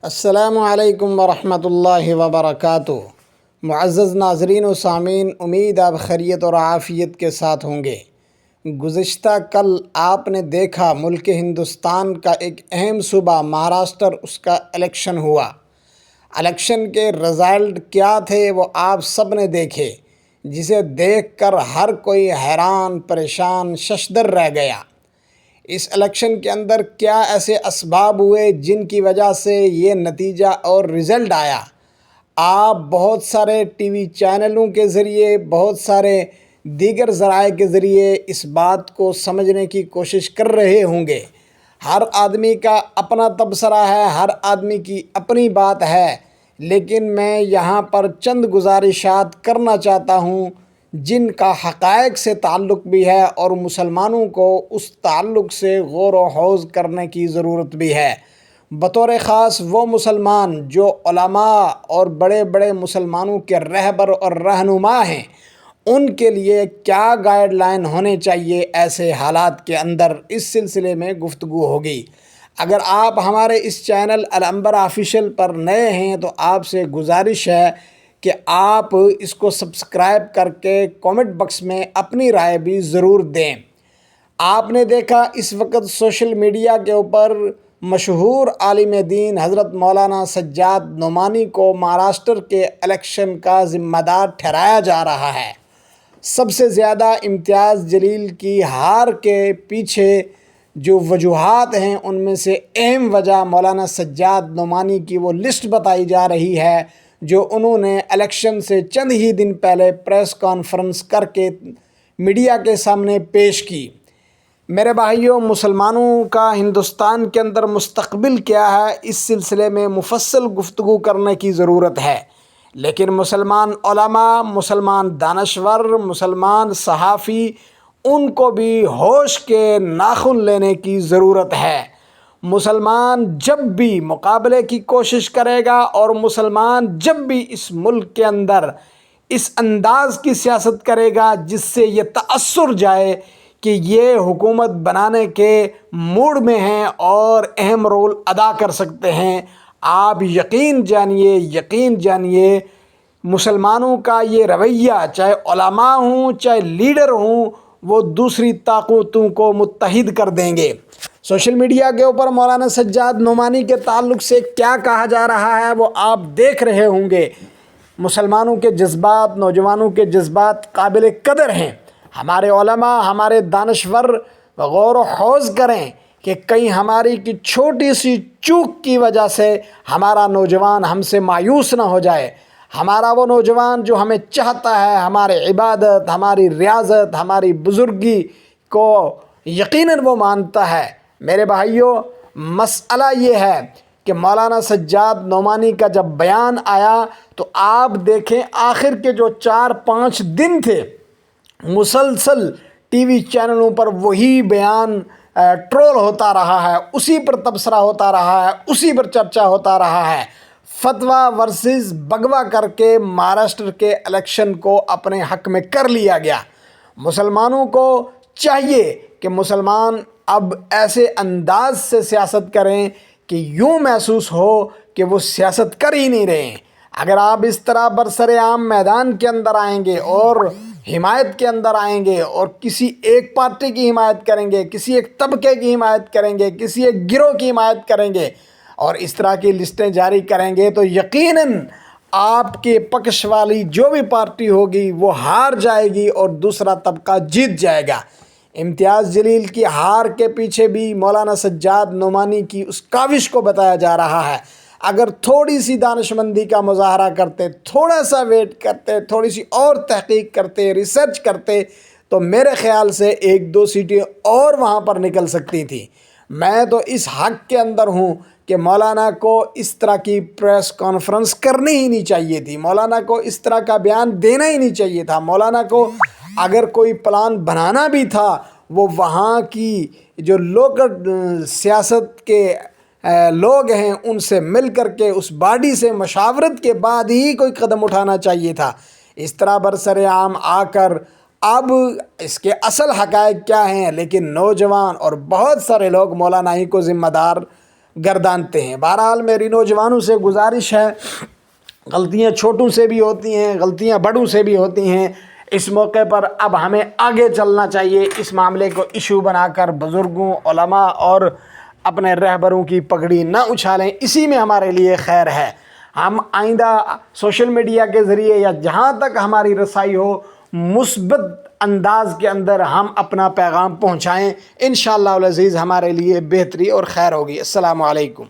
السلام علیکم ورحمۃ اللہ وبرکاتہ۔ معزز ناظرین و سامعین، امید آپ خیریت اور عافیت کے ساتھ ہوں گے۔ گزشتہ کل آپ نے دیکھا ملک ہندوستان کا ایک اہم صوبہ مہاراشٹر، اس کا الیکشن ہوا۔ الیکشن کے رزلٹ کیا تھے وہ آپ سب نے دیکھے، جسے دیکھ کر ہر کوئی حیران، پریشان، ششدر رہ گیا۔ اس الیکشن کے اندر کیا ایسے اسباب ہوئے جن کی وجہ سے یہ نتیجہ اور رزلٹ آیا؟ آپ بہت سارے ٹی وی چینلوں کے ذریعے، بہت سارے دیگر ذرائع کے ذریعے اس بات کو سمجھنے کی کوشش کر رہے ہوں گے۔ ہر آدمی کا اپنا تبصرہ ہے، ہر آدمی کی اپنی بات ہے، لیکن میں یہاں پر چند گزارشات کرنا چاہتا ہوں جن کا حقائق سے تعلق بھی ہے اور مسلمانوں کو اس تعلق سے غور و خوض کرنے کی ضرورت بھی ہے۔ بطور خاص وہ مسلمان جو علماء اور بڑے بڑے مسلمانوں کے رہبر اور رہنما ہیں، ان کے لیے کیا گائیڈ لائن ہونے چاہیے ایسے حالات کے اندر، اس سلسلے میں گفتگو ہوگی۔ اگر آپ ہمارے اس چینل العنبر آفیشیل پر نئے ہیں تو آپ سے گزارش ہے کہ آپ اس کو سبسکرائب کر کے کامنٹ باکس میں اپنی رائے بھی ضرور دیں۔ آپ نے دیکھا اس وقت سوشل میڈیا کے اوپر مشہور عالم دین حضرت مولانا سجاد نعمانی کو مہاراشٹر کے الیکشن کا ذمہ دار ٹھہرایا جا رہا ہے۔ سب سے زیادہ امتیاز جلیل کی ہار کے پیچھے جو وجوہات ہیں، ان میں سے اہم وجہ مولانا سجاد نعمانی کی وہ لسٹ بتائی جا رہی ہے جو انہوں نے الیکشن سے چند ہی دن پہلے پریس کانفرنس کر کے میڈیا کے سامنے پیش کی۔ میرے بھائیوں، مسلمانوں کا ہندوستان کے اندر مستقبل کیا ہے، اس سلسلے میں مفصل گفتگو کرنے کی ضرورت ہے، لیکن مسلمان علماء، مسلمان دانشور، مسلمان صحافی، ان کو بھی ہوش کے ناخن لینے کی ضرورت ہے۔ مسلمان جب بھی مقابلے کی کوشش کرے گا اور مسلمان جب بھی اس ملک کے اندر اس انداز کی سیاست کرے گا جس سے یہ تأثر جائے کہ یہ حکومت بنانے کے موڈ میں ہیں اور اہم رول ادا کر سکتے ہیں، آپ یقین جانیے مسلمانوں کا یہ رویہ، چاہے علماء ہوں چاہے لیڈر ہوں، وہ دوسری طاقتوں کو متحد کر دیں گے۔ سوشل میڈیا کے اوپر مولانا سجاد نعمانی کے تعلق سے کیا کہا جا رہا ہے وہ آپ دیکھ رہے ہوں گے۔ مسلمانوں کے جذبات، نوجوانوں کے جذبات قابل قدر ہیں۔ ہمارے علماء، ہمارے دانشور غور و خوض کریں کہ کہیں ہماری کی چھوٹی سی چوک کی وجہ سے ہمارا نوجوان ہم سے مایوس نہ ہو جائے۔ ہمارا وہ نوجوان جو ہمیں چاہتا ہے، ہماری عبادت، ہماری ریاضت، ہماری بزرگی کو یقیناً وہ مانتا ہے۔ میرے بھائیوں، مسئلہ یہ ہے کہ مولانا سجاد نعمانی کا جب بیان آیا تو آپ دیکھیں آخر کے جو 4-5 دن تھے، مسلسل ٹی وی چینلوں پر وہی بیان ٹرول ہوتا رہا ہے، اسی پر تبصرہ ہوتا رہا ہے، اسی پر چرچا ہوتا رہا ہے۔ فتویٰ ورسز بگوا کر کے مہاراشٹر کے الیکشن کو اپنے حق میں کر لیا گیا۔ مسلمانوں کو چاہیے کہ مسلمان اب ایسے انداز سے سیاست کریں کہ یوں محسوس ہو کہ وہ سیاست کر ہی نہیں رہے ہیں۔ اگر آپ اس طرح برسر عام میدان کے اندر آئیں گے اور حمایت کے اندر آئیں گے اور کسی ایک پارٹی کی حمایت کریں گے، کسی ایک طبقے کی حمایت کریں گے، کسی ایک گروہ کی حمایت کریں گے اور اس طرح کی لسٹیں جاری کریں گے تو یقیناً آپ کے پکش والی جو بھی پارٹی ہوگی وہ ہار جائے گی اور دوسرا طبقہ جیت جائے گا۔ امتیاز جلیل کی ہار کے پیچھے بھی مولانا سجاد نعمانی کی اس کاوش کو بتایا جا رہا ہے۔ اگر تھوڑی سی دانشمندی کا مظاہرہ کرتے، تھوڑا سا ویٹ کرتے، تھوڑی سی اور تحقیق کرتے، ریسرچ کرتے تو میرے خیال سے 1-2 سیٹیں اور وہاں پر نکل سکتی تھی۔ میں تو اس حق کے اندر ہوں کہ مولانا کو اس طرح کی پریس کانفرنس کرنی ہی نہیں چاہیے تھی، مولانا کو اس طرح کا بیان دینا ہی نہیں چاہیے تھا۔ مولانا کو اگر کوئی پلان بنانا بھی تھا، وہ وہاں کی جو لوکل سیاست کے لوگ ہیں ان سے مل کر کے اس باڈی سے مشاورت کے بعد ہی کوئی قدم اٹھانا چاہیے تھا۔ اس طرح برسر عام آ کر اب اس کے اصل حقائق کیا ہیں، لیکن نوجوان اور بہت سارے لوگ مولانا ہی کو ذمہ دار گردانتے ہیں۔ بہرحال میری نوجوانوں سے گزارش ہے، غلطیاں چھوٹوں سے بھی ہوتی ہیں، غلطیاں بڑوں سے بھی ہوتی ہیں۔ اس موقع پر اب ہمیں آگے چلنا چاہیے، اس معاملے کو ایشو بنا کر بزرگوں، علماء اور اپنے رہبروں کی پگڑی نہ اچھالیں، اسی میں ہمارے لیے خیر ہے۔ ہم آئندہ سوشل میڈیا کے ذریعے یا جہاں تک ہماری رسائی ہو، مثبت انداز کے اندر ہم اپنا پیغام پہنچائیں، انشاءاللہ العزیز ہمارے لیے بہتری اور خیر ہوگی۔ السلام علیکم۔